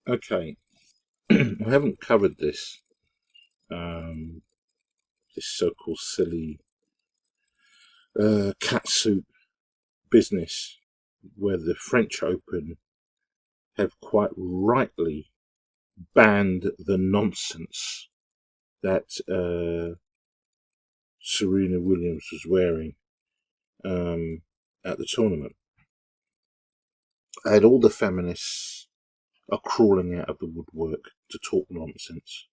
Okay, I haven't covered um, this so-called silly catsuit business, where the French Open have quite rightly banned the nonsense that Serena Williams was wearing at the tournament. And all the feminists are crawling out of the woodwork to talk nonsense.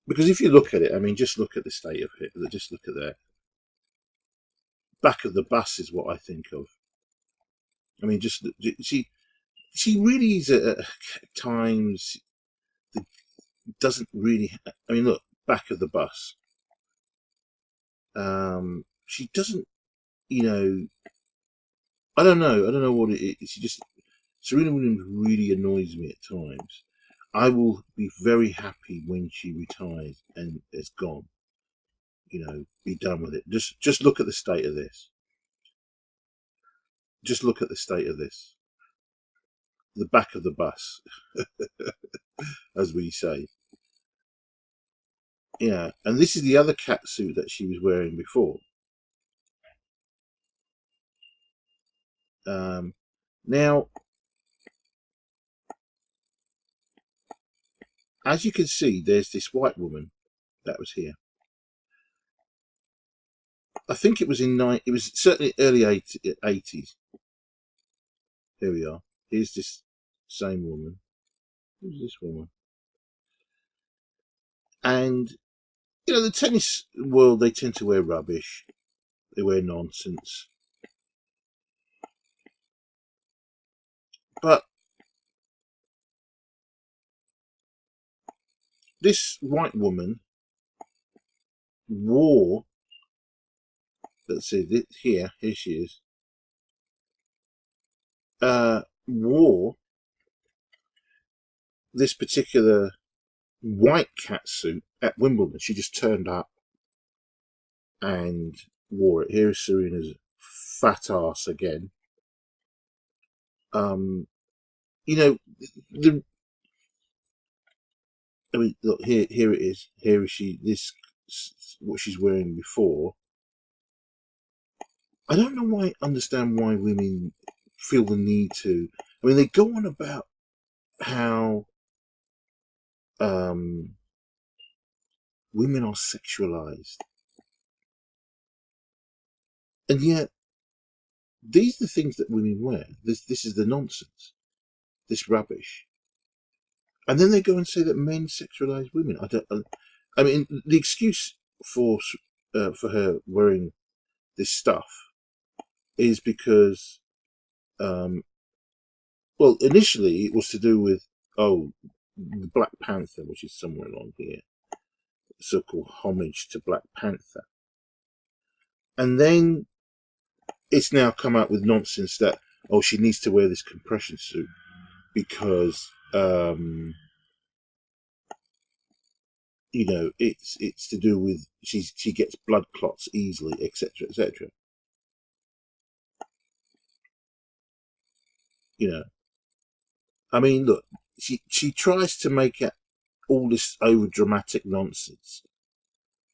Because if you look at it, I mean, just look at the state of it. Just look at that. Back of the bus is what I think of. I mean, just she really is at times doesn't really. I mean, look, back of the bus. She doesn't. You know, I don't know. I don't know what it is. She just Serena Williams really annoys me at times. I will be very happy when she retires and is gone. You know, be done with it. Just look at the state of this. Just look at the state of this. The back of the bus, as we say. Yeah, and this is the other cat suit that she was wearing before. Um, Now, as you can see, there's this white woman that was here. I think it was it was certainly early 80s. Here we are. Here's this same woman. Who's this woman? And you know, the tennis world, they tend to wear rubbish. They wear nonsense. But this white woman wore, let's see, here she is, wore this particular white cat suit at Wimbledon. She just turned up and wore it. Here is Serena's fat ass again. Um, you know, the I mean, look here it is. Here is she. This what she's wearing before. I don't know why. Understand why women feel the need to. I mean, they go on about how um, women are sexualized, and yet these are the things that women wear. This is the nonsense. This rubbish. And then they go and say that men sexualize women. I don't. I mean, the excuse for for her wearing this stuff is because, um, well, initially it was to do with the Black Panther, which is somewhere along here, so-called homage to Black Panther, and then it's now come out with nonsense that she needs to wear this compression suit because you know it's to do with she gets blood clots easily, etc., etc. You know, I mean, look, she tries to make it all this over dramatic nonsense.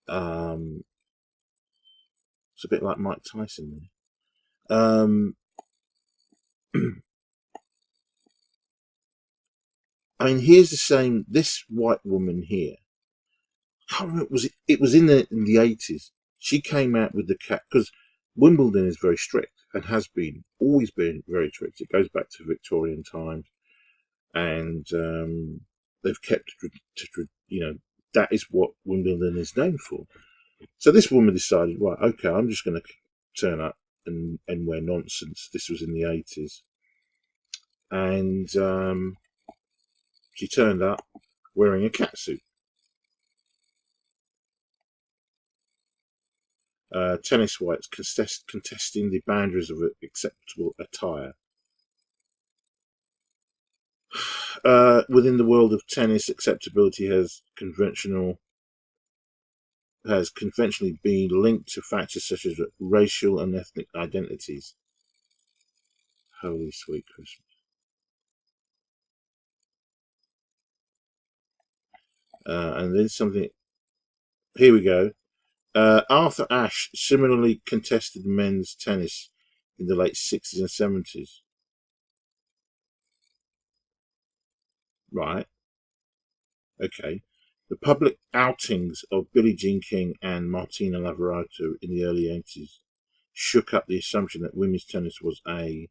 Um, it's a bit like Mike Tyson there. I mean, here's the same. This white woman here, I can't remember, it was in the 80s. She came out with the cat because Wimbledon is very strict and has been always been very strict. It goes back to Victorian times, and they've kept you know, that is what Wimbledon is known for. So this woman decided, right, okay, I'm just going to turn up and wear nonsense. This was in the 80s, and she turned up wearing a catsuit. Tennis whites contesting the boundaries of acceptable attire. Within the world of tennis, acceptability has conventionally been linked to factors such as racial and ethnic identities. Holy sweet Christmas. And then something. Here we go. Arthur Ashe similarly contested men's tennis in the late 60s and 70s. Right. Okay. The public outings of Billie Jean King and Martina Navarato in the early 80s shook up the assumption that women's tennis was a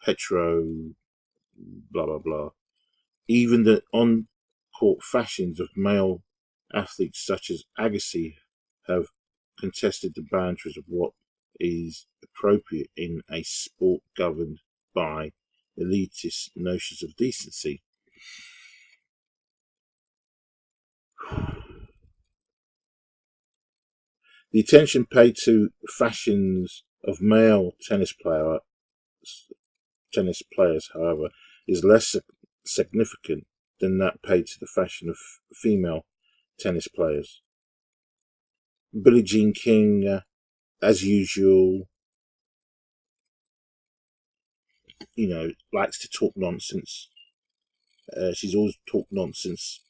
hetero, blah, blah, blah. Even the on-court fashions of male athletes such as Agassi have contested the boundaries of what is appropriate in a sport governed by elitist notions of decency. The attention paid to fashions of male tennis players, however, is less significant than that paid to the fashion of female tennis players. Billie Jean King, as usual, likes to talk nonsense. She's always talked nonsense.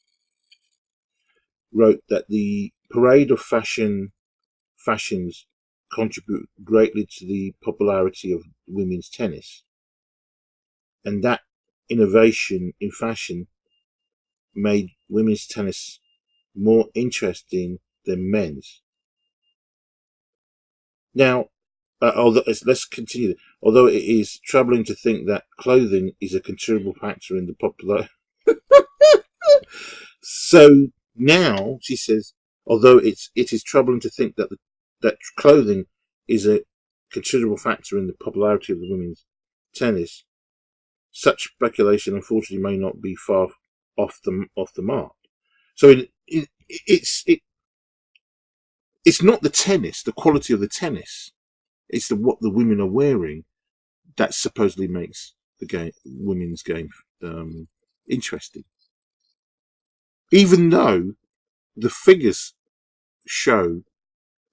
Wrote that the parade of fashions contribute greatly to the popularity of women's tennis, and that innovation in fashion made women's tennis more interesting than men's. Now, let's continue. Although it is troubling to think that clothing is a considerable factor in the popular. So now she says, although it is troubling to think that clothing is a considerable factor in the popularity of the women's tennis, such speculation unfortunately may not be far off the mark. So it's not the tennis, the quality of the tennis. It's what the women are wearing that supposedly makes the women's game interesting. Even though the figures show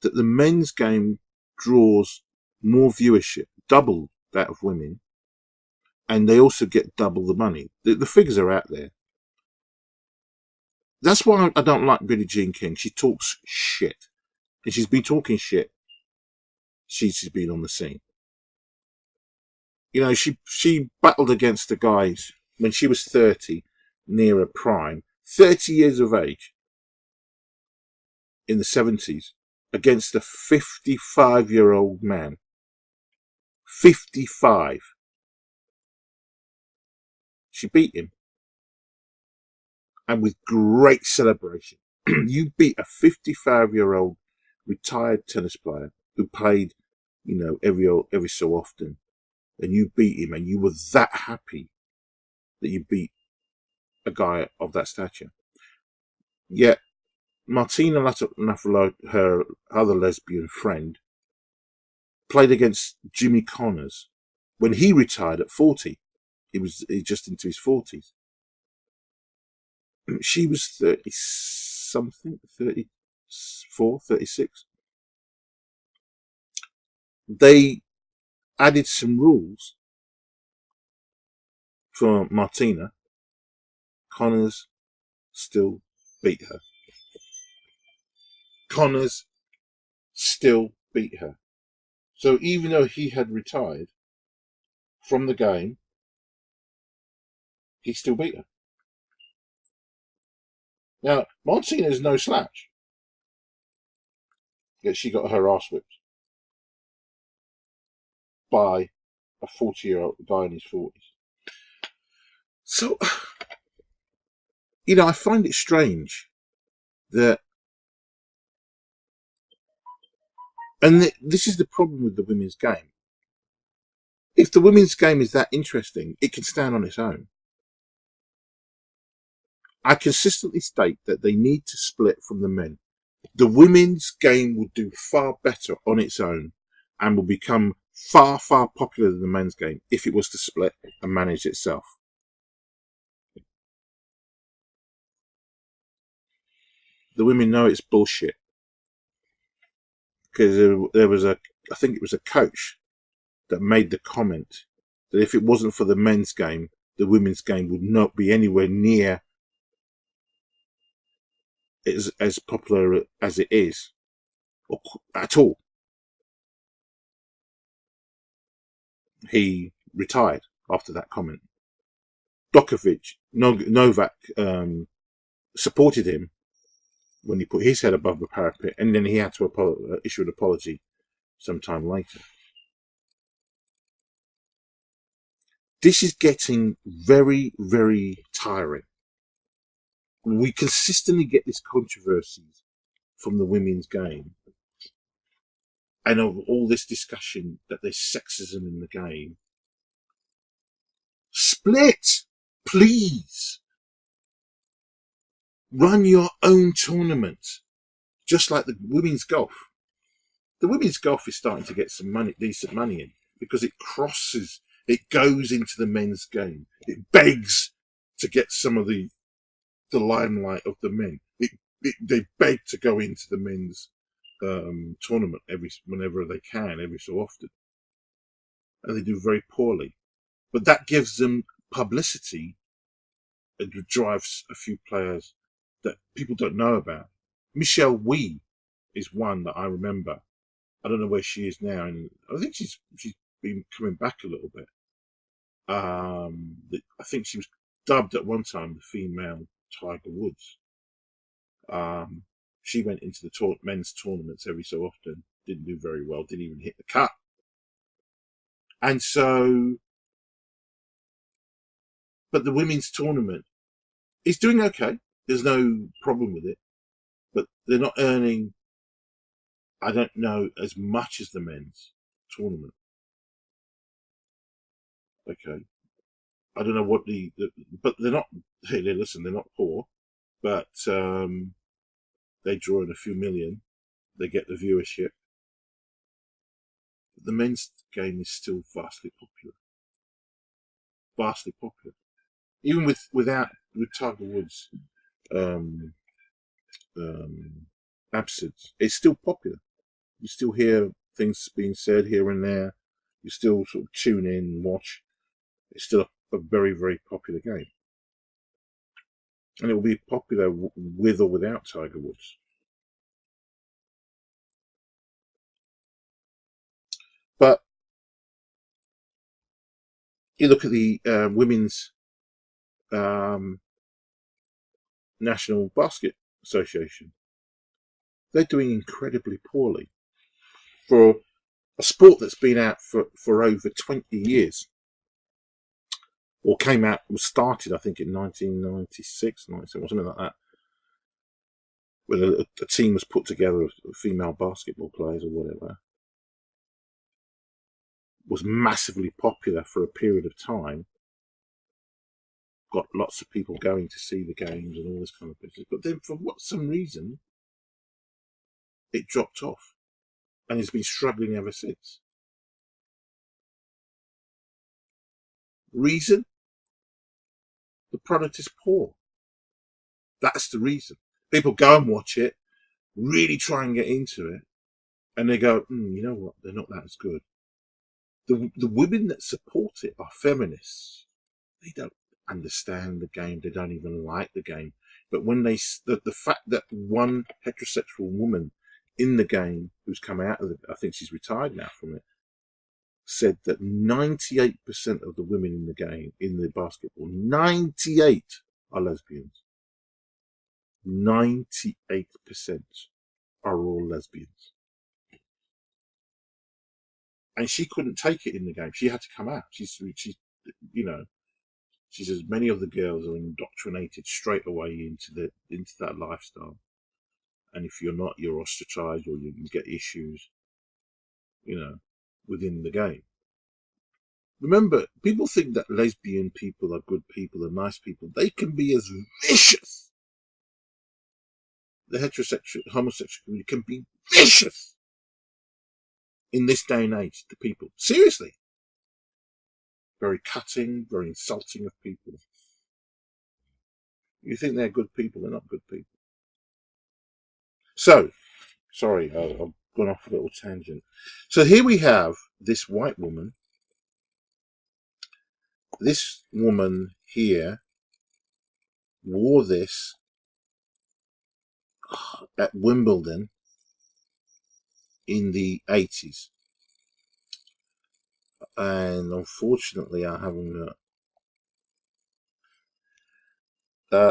that the men's game draws more viewership, double that of women, and they also get double the money. The figures are out there. That's why I don't like Billie Jean King. She talks shit. And she's been talking shit since she's been on the scene. She battled against the guys when she was 30, near her prime, 30 years of age, in the 70s, against a 55-year-old man. 55. She beat him. And with great celebration. You beat a 55-year-old retired tennis player who played, every so often. And you beat him, and you were that happy that you beat a guy of that stature. Yet Martina Navarato, her other lesbian friend, played against Jimmy Connors when he retired at 40. He was just into his 40s. She was 30 something, 34, 36. They added some rules for Martina. Connors still beat her. Connors still beat her. So even though he had retired from the game, he still beat her. Now, Martina is no slouch. Yet she got her ass whipped by a 40-year-old guy in his 40s. So, I find it strange that, and this is the problem with the women's game. If the women's game is that interesting, it can stand on its own. I consistently state that they need to split from the men. The women's game will do far better on its own and will become far, far popular than the men's game if it was to split and manage itself. The women know it's bullshit. Because there was I think it was a coach that made the comment that if it wasn't for the men's game, the women's game would not be anywhere near as popular as it is, or at all. He retired after that comment. Novak supported him when he put his head above the parapet, and then he had to issue an apology sometime later. This is getting very, very tiring. We consistently get this controversies from the women's game, and of all this discussion that there's sexism in the game. Split, please. Run your own tournament, just like the women's golf. The women's golf is starting to get some money, decent money in, because it goes into the men's game. It begs to get some of the limelight of the men. They beg to go into the men's tournament whenever they can, every so often, and they do very poorly. But that gives them publicity and drives a few players that people don't know about. Michelle Wie is one that I remember. I don't know where she is now, and I think she's been coming back a little bit. I think she was dubbed at one time the female Tiger Woods. She went into the men's tournaments every so often, didn't do very well, didn't even hit the cut. And so, but the women's tournament is doing okay. There's no problem with it, but they're not earning, I don't know, as much as the men's tournament. Okay. I don't know what but they're not, hey, listen, they're not poor, but they draw in a few million, they get the viewership. The men's game is still vastly popular. Vastly popular. Even with Tiger Woods' absence, it's still popular. You still hear things being said here and there. You still sort of tune in and watch. It's still a very, very popular game. And it will be popular with or without Tiger Woods. But you look at the Women's National Basket Association. They're doing incredibly poorly for a sport that's been out for over 20 years. Or was started, I think, in 1996, 97, or something like that. When a team was put together of female basketball players or whatever. Was massively popular for a period of time. Got lots of people going to see the games and all this kind of business. But then for some reason, it dropped off. And it's been struggling ever since. Reason? The product is poor. That's the reason. People go and watch it, really try and get into it, and they go, you know what, they're not that as good. The women that support it are feminists. They don't understand the game. They don't even like the game. But when the fact that one heterosexual woman in the game who's come out of I think she's retired now from it, said that 98% of the women in the game, in the basketball, 98 are lesbians. 98% are all lesbians. And she couldn't take it in the game. She had to come out. She says many of the girls are indoctrinated straight away into that lifestyle. And if you're not, you're ostracized or you can get issues, within the game. Remember, people think that lesbian people are good people and nice people. They can be as vicious. The homosexual community can be vicious in this day and age to people. Seriously. Very cutting, very insulting of people. You think they're good people, they're not good people. So, sorry, I've gone off a little tangent. So here we have this white woman this woman here wore this at Wimbledon in the 80s. And unfortunately, I haven't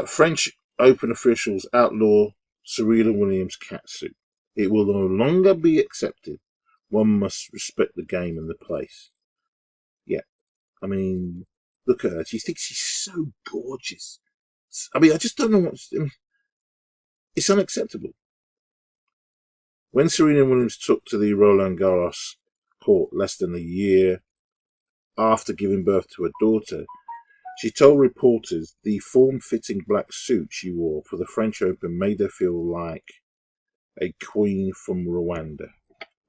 French Open officials outlaw Serena Williams' catsuit. It will no longer be accepted. One must respect the game and the place. Yeah, I mean, look at her. She thinks she's so gorgeous. I mean, I just don't know what's... It's unacceptable. When Serena Williams took to the Roland Garros court less than a year after giving birth to a daughter, she told reporters the form-fitting black suit she wore for the French Open made her feel like a queen from Rwanda.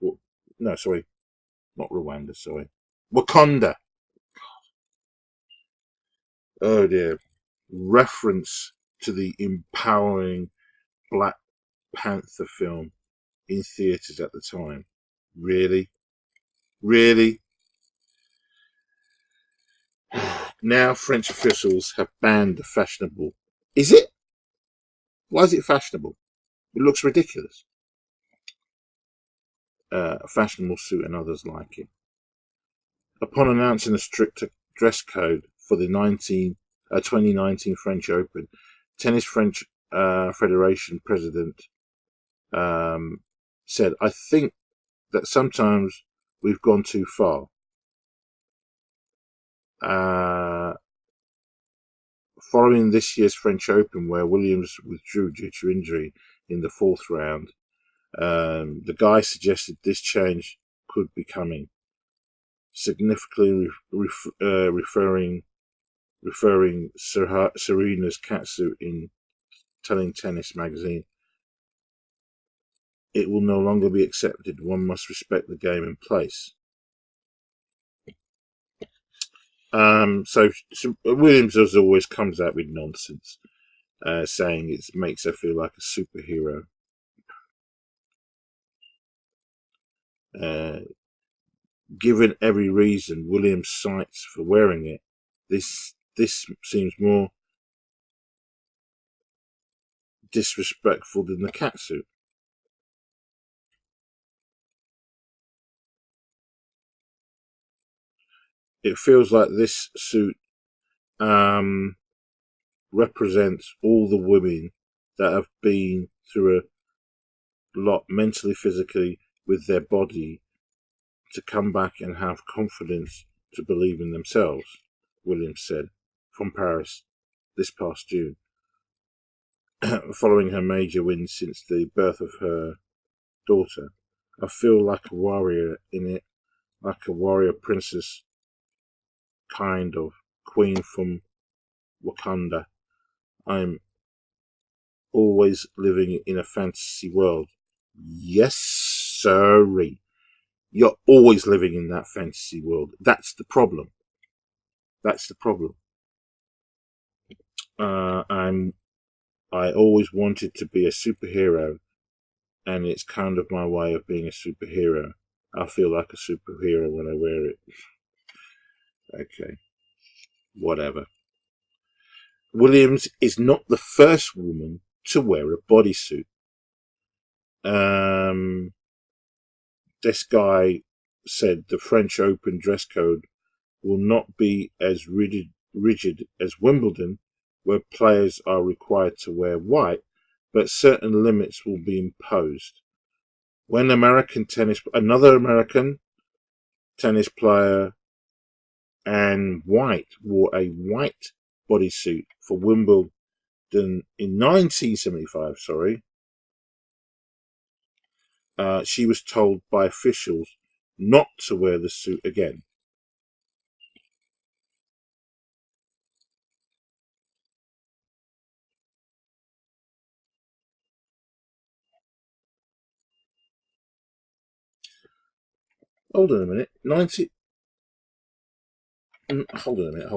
Well, no, sorry, not Rwanda, sorry. Wakanda. Oh dear. Reference to the empowering Black Panther film in theatres at the time. Really? Really? Now French officials have banned the fashionable. Is it? Why is it fashionable? It looks ridiculous. A fashionable suit and others like it. Upon announcing a stricter dress code for the 2019 French Open, Tennis French Federation president said, "I think that sometimes we've gone too far." Following this year's French Open, where Williams withdrew due to injury in the fourth round, the guy suggested this change could be coming, significantly referring Serena's catsuit in Telling Tennis magazine. It will no longer be accepted. One must respect the game and place. So Williams, as always, comes out with nonsense, saying it makes her feel like a superhero. Given every reason Williams cites for wearing it, this seems more disrespectful than the catsuit. It feels like this suit represents all the women that have been through a lot mentally, physically, with their body, to come back and have confidence to believe in themselves, Williams said, from Paris this past June, following her major win since the birth of her daughter. "I feel like a warrior in it, like a warrior princess, kind of queen from Wakanda. I'm always living in a fantasy world." Yes, sirree. You're always living in that fantasy world. That's the problem. That's the problem. I always wanted to be a superhero, and it's kind of my way of being a superhero. I feel like a superhero when I wear it. Okay, whatever. Williams is not the first woman to wear a bodysuit. This guy said the French Open dress code will not be as rigid as Wimbledon, where players are required to wear white, but certain limits will be imposed. When another American tennis player, Anne White, wore a white bodysuit for Wimbledon in 1975, she was told by officials not to wear the suit again. Hold on a minute. Hold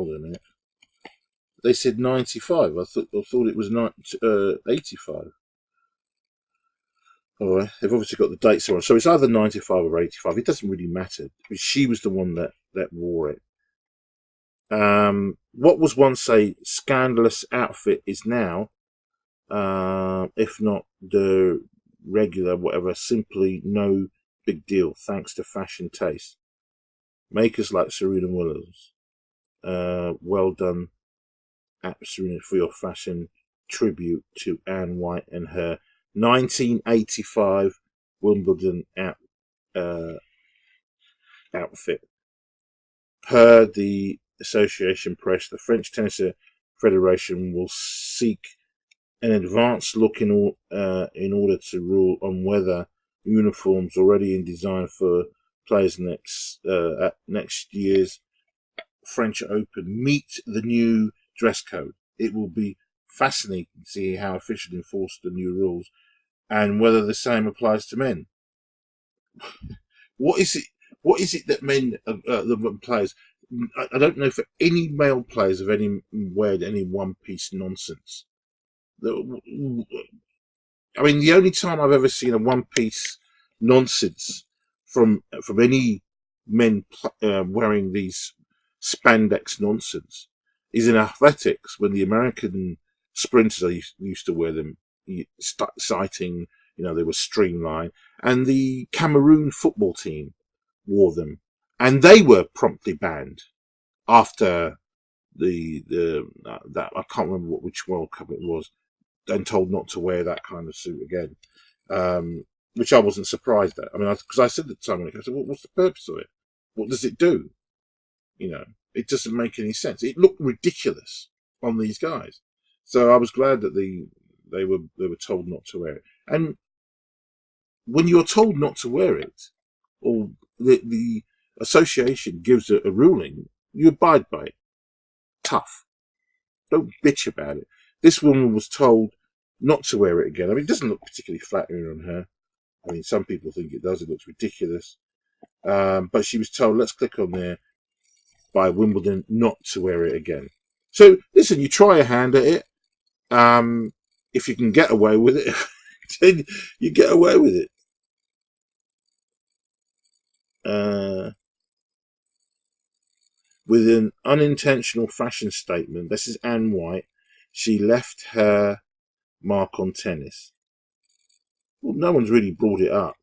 on a minute. They said 95. I thought it was 85. All right. They've obviously got the dates wrong. So it's either 95 or 85. It doesn't really matter. She was the one that wore it. What was once a scandalous outfit is now, if not the regular, whatever, simply no big deal thanks to fashion taste. Makers like Serena Williams, well done, Serena, for your fashion tribute to Anne White and her 1985 Wimbledon outfit. Per the Association Press, the French Tennis Federation will seek an advanced look in order to rule on whether uniforms already in design for players at next year's French Open meet the new dress code. It will be fascinating to see how officials enforce the new rules and whether the same applies to men. What is it? What is it that the players? I don't know for any male players have any wear any one-piece nonsense. I mean, the only time I've ever seen a one-piece nonsense from any men wearing these spandex nonsense is in athletics when the American sprinters used to wear them, citing, they were streamlined, and the Cameroon football team wore them, and they were promptly banned after that I can't remember which World Cup it was, and told not to wear that kind of suit again, which I wasn't surprised at. I mean, because I said at the time, I said, "What's the purpose of it? What does it do?" It doesn't make any sense. It looked ridiculous on these guys, so I was glad that they were told not to wear it. And when you're told not to wear it, or the association gives a ruling, you abide by it. Tough. Don't bitch about it. This woman was told not to wear it again. I mean, it doesn't look particularly flattering on her. I mean, some people think it does. It looks ridiculous. But she was told, let's click on there, by Wimbledon, not to wear it again. So, listen, you try a hand at it. If you can get away with it, then you get away with it. With an unintentional fashion statement, this is Anne White, she left her mark on tennis. Well, no one's really brought it up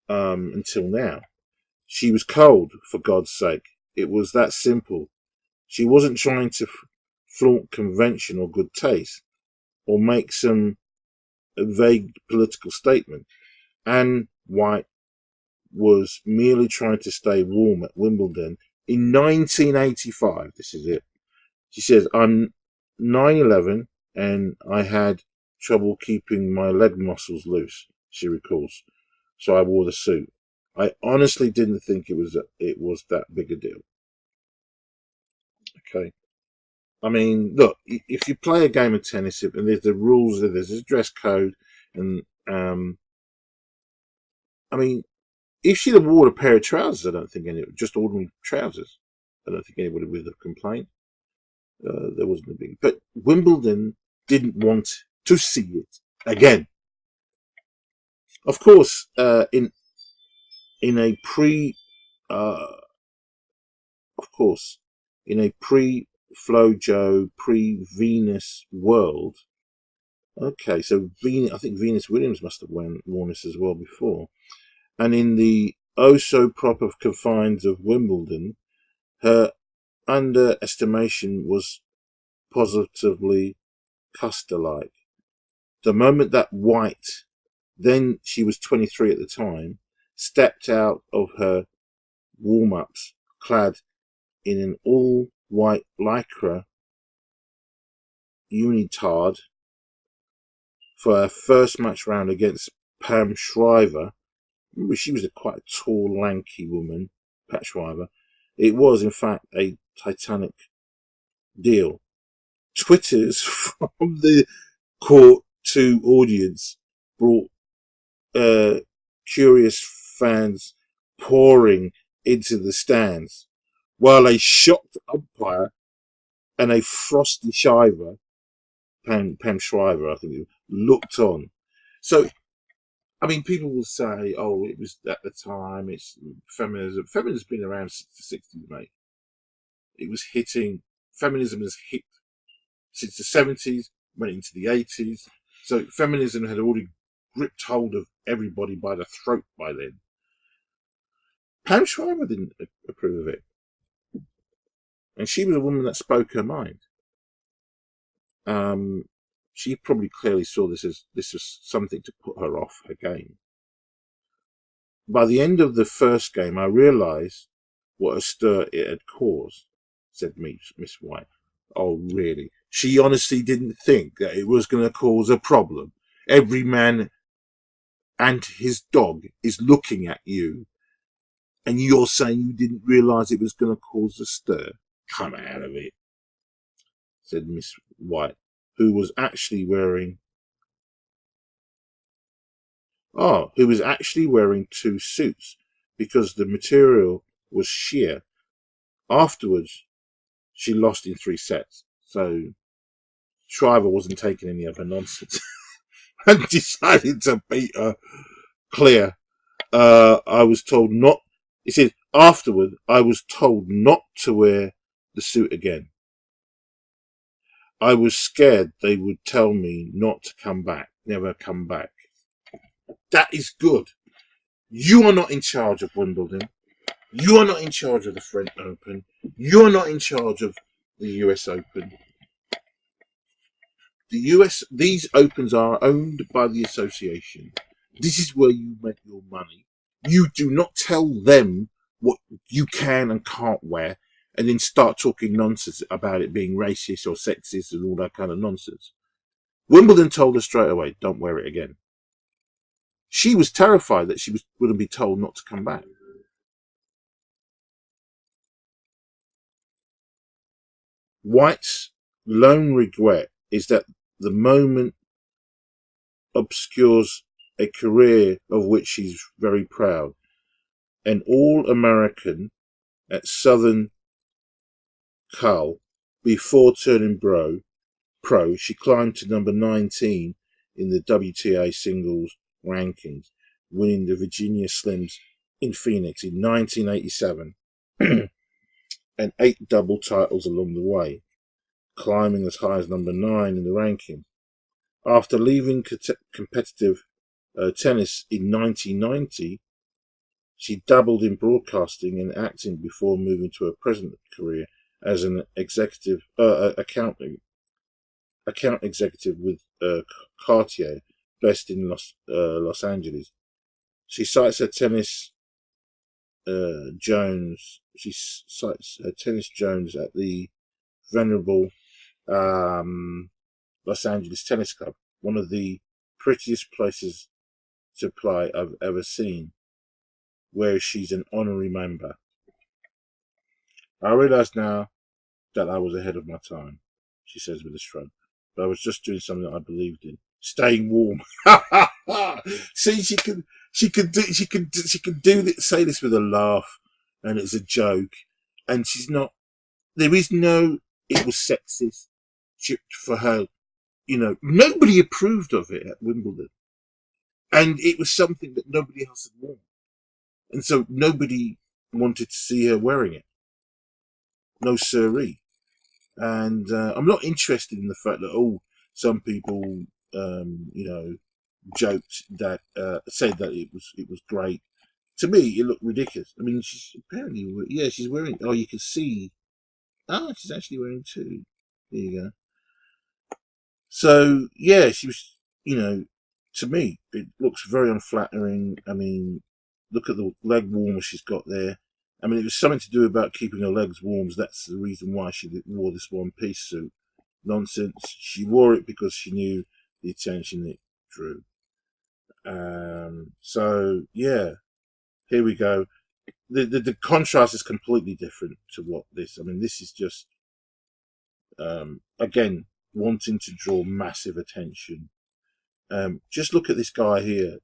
until now. She was cold, for God's sake. It was that simple. She wasn't trying to flaunt convention or good taste, or make some vague political statement. Anne White was merely trying to stay warm at Wimbledon in 1985. This is it. She says, I'm 9/11 and I had trouble keeping my leg muscles loose, she recalls. So I wore the suit. I honestly didn't think it was that big a deal. Okay. I mean, look, if you play a game of tennis and there's the rules, there's a dress code, and I mean, if she'd have worn a pair of trousers, I don't think just ordinary trousers, I don't think anybody would have complained. There wasn't a big, but Wimbledon didn't want to see it again. Of course, in a pre-Flojo, pre-Venus world. Okay, so I think Venus Williams must have worn this as well before. And in the oh-so-proper confines of Wimbledon, her underestimation was positively Custer-like. The moment that White, then she was 23 at the time, stepped out of her warm-ups clad in an all-white lycra unitard for her first match round against Pam Shriver. Remember, she was quite a tall, lanky woman, Pat Shriver. It was, in fact, a titanic deal. Twitters from the court to audience brought curious fans pouring into the stands, while a shocked umpire and a frosty Shiver, Pam Shriver, I think, looked on. So, I mean, people will say, "Oh, it was at the time. It's feminism. Feminism's been around since the '60s, mate. it was hitting, feminism has hit since the 70s, went into the 80s. So feminism had already gripped hold of everybody by the throat by then. Pam Shriver didn't approve of it. And she was a woman that spoke her mind. She probably clearly saw this was something to put her off her game. By the end of the first game, I realised what a stir it had caused, said Miss White. Oh, really? She honestly didn't think that it was going to cause a problem. Every man and his dog is looking at you, and you're saying you didn't realise it was going to cause a stir. Come out of it, said Miss White, who was actually wearing two suits because the material was sheer. Afterwards, she lost in 3 sets, so Shriver wasn't taking any of her nonsense and decided to beat her clear. I was told not. He said afterward, I was told not to wear the suit again. I was scared they would tell me not to come back, never come back. That is good. You are not in charge of Wimbledon. You are not in charge of the French Open. You are not in charge of the US Open. These Opens are owned by the association. This is where you make your money. You do not tell them what you can and can't wear and then start talking nonsense about it being racist or sexist and all that kind of nonsense. Wimbledon told her straight away, don't wear it again. She was terrified that she wouldn't be told not to come back. White's lone regret is that the moment obscures a career of which she's very proud. An All-American at Southern Cal, before turning pro, she climbed to number 19 in the WTA singles rankings, winning the Virginia Slims in Phoenix in 1987 and 8 double titles along the way, climbing as high as number 9 in the ranking. After leaving competitive tennis in 1990, she dabbled in broadcasting and acting before moving to her present career as an executive account executive with Cartier, based in Los Angeles. She cites her tennis Jones. She cites her tennis Jones at the venerable Los Angeles Tennis Club, one of the prettiest places to play I've ever seen, where she's an honorary member. I realise now that I was ahead of my time, she says with a shrug, but I was just doing something I believed in, staying warm. See, she can say this with a laugh, and it's a joke, and she's not. There is no. It was sexist for her. You know, nobody approved of it at Wimbledon, and it was something that nobody else had worn, and so nobody wanted to see her wearing it. No siree. And I'm not interested in the fact that some people joked that said that it was great. To me, it looked ridiculous. I mean, she's wearing. Oh, you can see. Ah, she's actually wearing 2. There you go. So yeah, she was. To me, it looks very unflattering. I mean, look at the leg warmer she's got there. I mean, it was something to do about keeping her legs warm. That's the reason why she wore this one-piece suit. Nonsense. She wore it because she knew the attention it drew. So, yeah, here we go. The contrast is completely different to what this. I mean, this is just, again, wanting to draw massive attention. Just look at this guy here.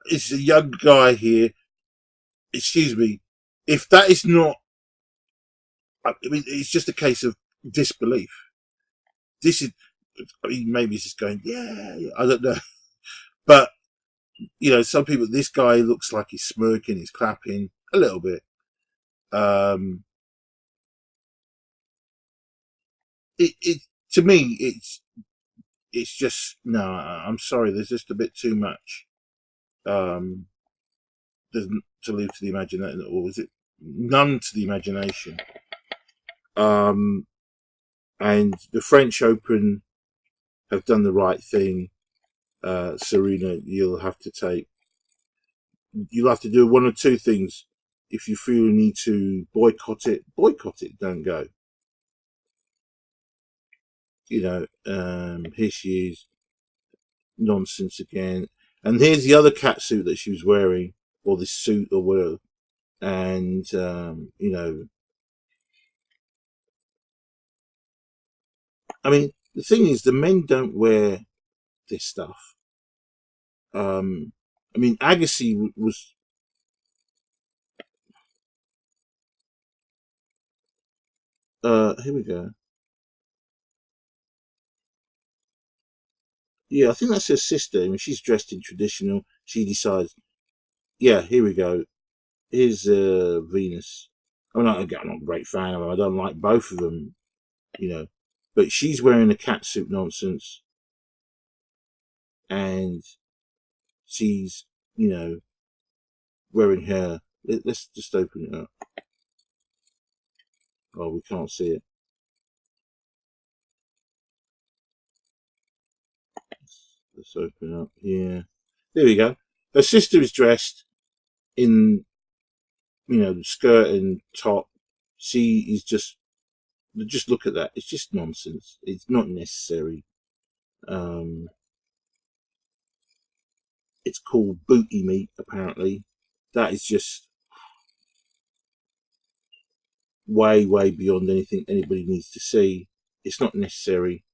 It's a young guy here. Excuse me. If that is not, I mean, it's just a case of disbelief. This is, I mean, maybe it's just going, yeah, I don't know. But, some people, this guy looks like he's smirking, he's clapping a little bit. it to me, it's just no. I'm sorry. There's just a bit too much. There's to leave to the imagination, or is it none to the imagination? Um, and the French Open have done the right thing. Serena, you'll have to do one or two things. If you feel you need to boycott it, don't go. Here she is, nonsense again. And here's the other catsuit that she was wearing, or this suit or whatever. And, I mean, the thing is, the men don't wear this stuff. I mean, Agassi was, here we go. Yeah, I think that's her sister. I mean, she's dressed in traditional. She decides, yeah, here we go. Here's Venus. I'm not a great fan of them. I don't like both of them, But she's wearing a catsuit nonsense, and she's, wearing her. Let's just open it up. Oh, we can't see it. Let's open up. Yeah, there we go. Her sister is dressed in, skirt and top. She is just look at that. It's just nonsense. It's not necessary. Um, it's called booty meat, apparently. That is just way, way beyond anything anybody needs to see. It's not necessary.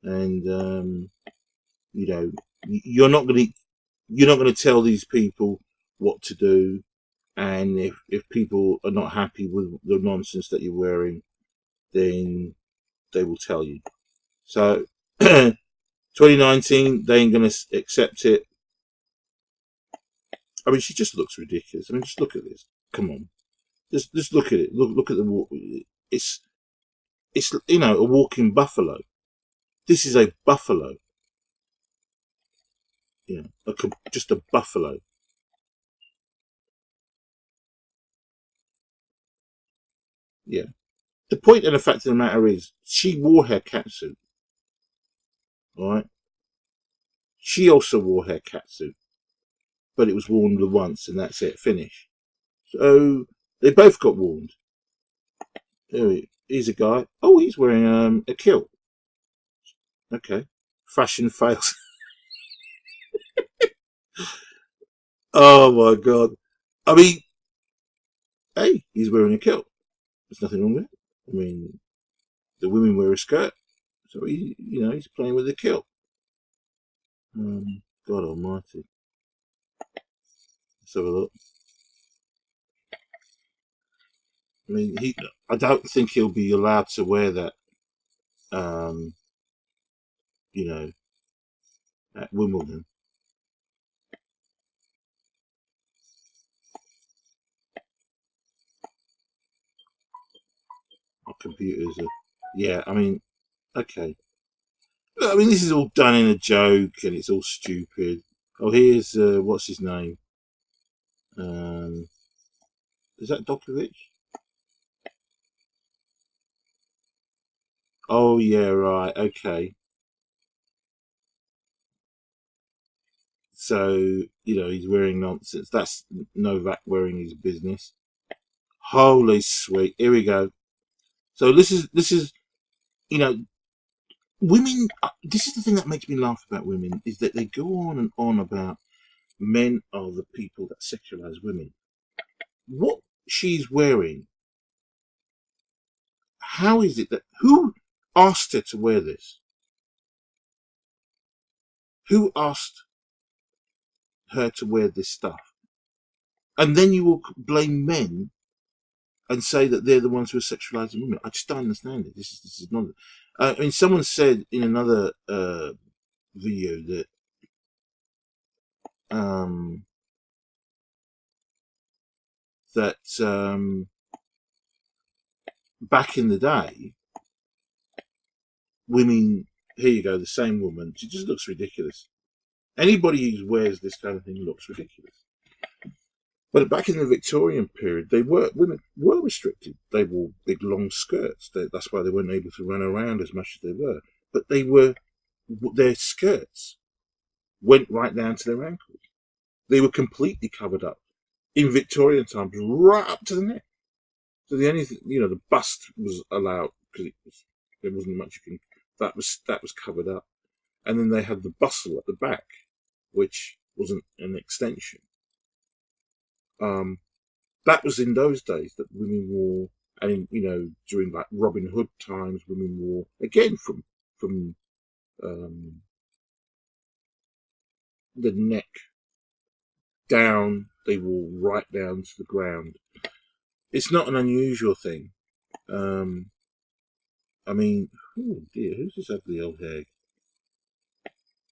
And, you're not going to tell these people what to do. And if people are not happy with the nonsense that you're wearing, then they will tell you. So 2019, they ain't going to accept it. I mean, she just looks ridiculous. I mean, just look at this. Come on, just look at it. Look at the walk. It's a walking buffalo. This is a buffalo. Just a buffalo. Yeah. The point and the fact of the matter is, she wore her catsuit. All right. She also wore her catsuit, but it was worn the once, and that's it. Finish. So they both got warned. Here's a guy. Oh, he's wearing a kilt. Okay. Fashion fails. Oh my god. I mean, hey, he's wearing a kilt. There's nothing wrong with it. I mean, the women wear a skirt, so he's playing with the kilt. God Almighty. Let's have a look. I mean, I don't think he'll be allowed to wear that. Um, at Wimbledon. My computers are. Yeah, I mean, okay. I mean, this is all done in a joke, and it's all stupid. Oh, here's what's his name? Is that Djokovic? Oh yeah, right. Okay. So he's wearing nonsense. That's Novak wearing his business. Holy sweet! Here we go. So this is you know women. This is the thing that makes me laugh about women is that they go on and on about men are the people that sexualize women. What she's wearing, how is it that who asked her to wear this? Who asked her to wear this stuff? And then you will blame men and say that they're the ones who are sexualizing women. I just don't understand it. This is not. I mean, someone said in another video that um, back in the day, women, here you go, the same woman, she just looks ridiculous. Anybody who wears this kind of thing looks ridiculous. But back in the Victorian period, women were restricted. They wore big long skirts. That's why they weren't able to run around as much as they were. But their skirts went right down to their ankles. They were completely covered up in Victorian times, right up to the neck. So the only thing, the bust was allowed because there wasn't much you can. That was covered up, and then they had the bustle at the back, which wasn't an extension. That was in those days that women wore, and during like Robin Hood times, women wore again from the neck down. They wore right down to the ground. It's not an unusual thing. I mean, oh dear, who's this ugly old hag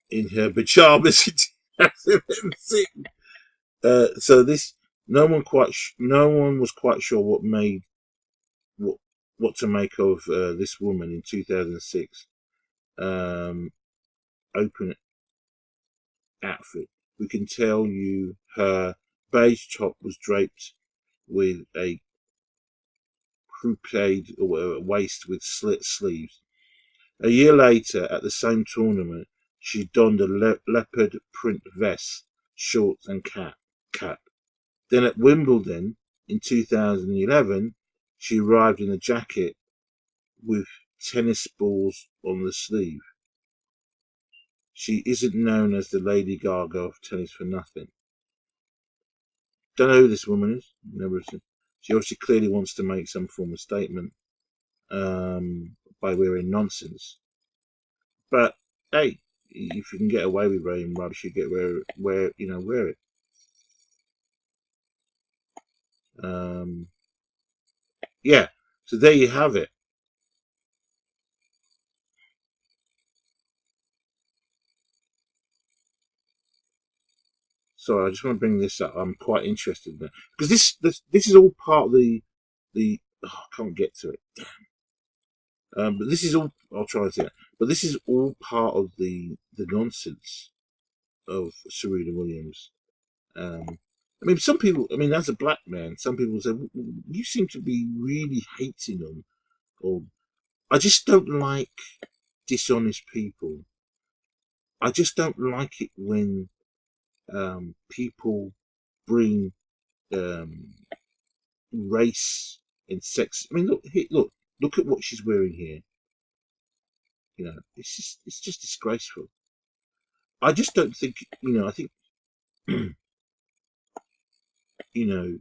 in her pajamas? So this, no one was quite sure what to make of this woman in 2006 open outfit. We can tell you her beige top was draped with a crouped waist with slit sleeves. A year later, at the same tournament, she donned a leopard print vest, shorts and cap. Then at Wimbledon in 2011, she arrived in a jacket with tennis balls on the sleeve. She isn't known as the Lady Gaga of tennis for nothing. Don't know who this woman is. Never seen. She obviously clearly wants to make some form of statement by wearing nonsense. But hey, if you can get away with wearing rubbish, you get wear it. Yeah. So there you have it. So I just want to bring this up. I'm quite interested in that because this is all part of the I can't get to it. But this is all. I'll try to say it. But this is all part of the nonsense of Serena Williams. I mean, some people. I mean, as a black man, some people say you seem to be really hating on, or I just don't like dishonest people. I just don't like it when people bring um, race and sex. I mean, look at what she's wearing here. It's just disgraceful. I just don't think, I think, you know,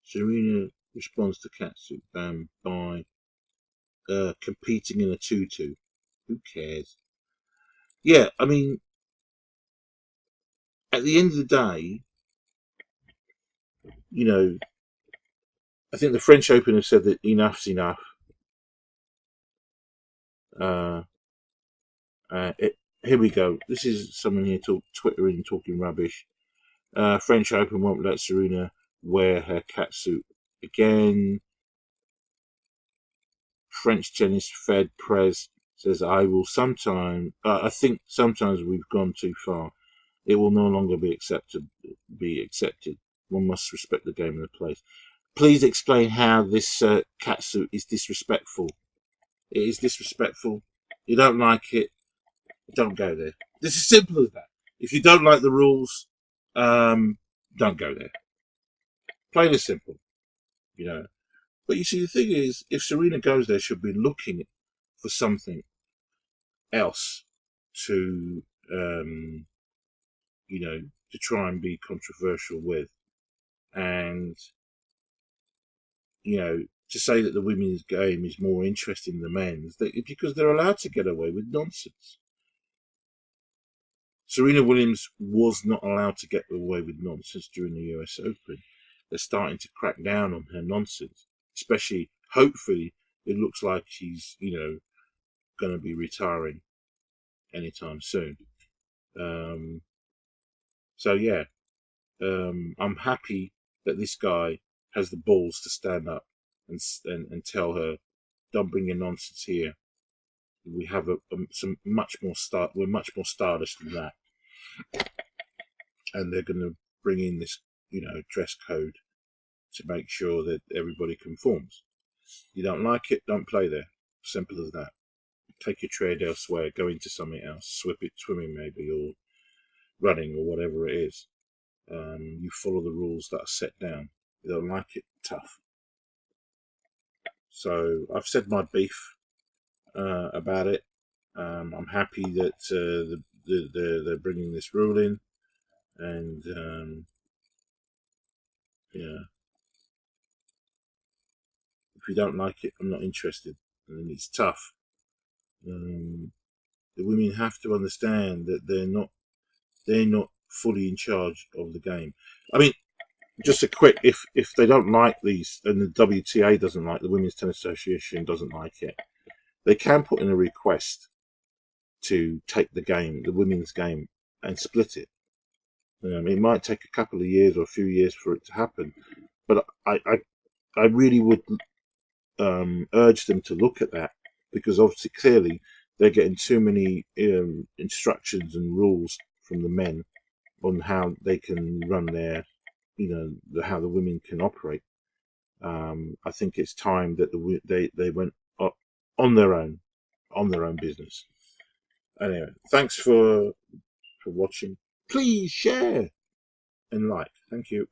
Serena responds to catsuit ban by competing in a tutu. Who cares? Yeah, I mean, at the end of the day, I think the French Open have said that enough's enough. Uh, Here we go. This is someone here twittering, talking rubbish. French Open won't let Serena wear her catsuit again. French tennis Fed Prez says, I think sometimes we've gone too far. It will no longer be accepted. One must respect the game and the place. Please explain how this catsuit is disrespectful. It is disrespectful. You don't like it, don't go there. This is simple as that. If you don't like the rules, don't go there. Plain and simple, But you see, the thing is, if Serena goes there, she'll be looking for something else to, to try and be controversial with. And, to say that the women's game is more interesting than the men's, because they're allowed to get away with nonsense. Serena Williams was not allowed to get away with nonsense during the US Open. They're starting to crack down on her nonsense, especially, hopefully, it looks like she's, going to be retiring anytime soon. So yeah, I'm happy that this guy has the balls to stand up and tell her, "Don't bring your nonsense here. We have some much more we're much more stylish than that." And they're going to bring in this, dress code to make sure that everybody conforms. You don't like it, don't play there. Simple as that. Take your trade elsewhere, go into something else, swimming maybe, or running, or whatever it is. You follow the rules that are set down. You don't like it, tough. So I've said my beef about it. I'm happy that they're bringing this rule in, and yeah, if you don't like it, I'm not interested. And it's tough. The women have to understand that they're not fully in charge of the game. I mean, just a quick, if they don't like these, and the WTA doesn't like, the Women's Tennis Association doesn't like it, they can put in a request to take the women's game, and split it. It might take a couple of years or a few years for it to happen, but I really would urge them to look at that, because obviously, clearly, they're getting too many instructions and rules from the men on how they can run their, how the women can operate. I think it's time that they went on their own business. Anyway, thanks for watching. Please share and like. Thank you.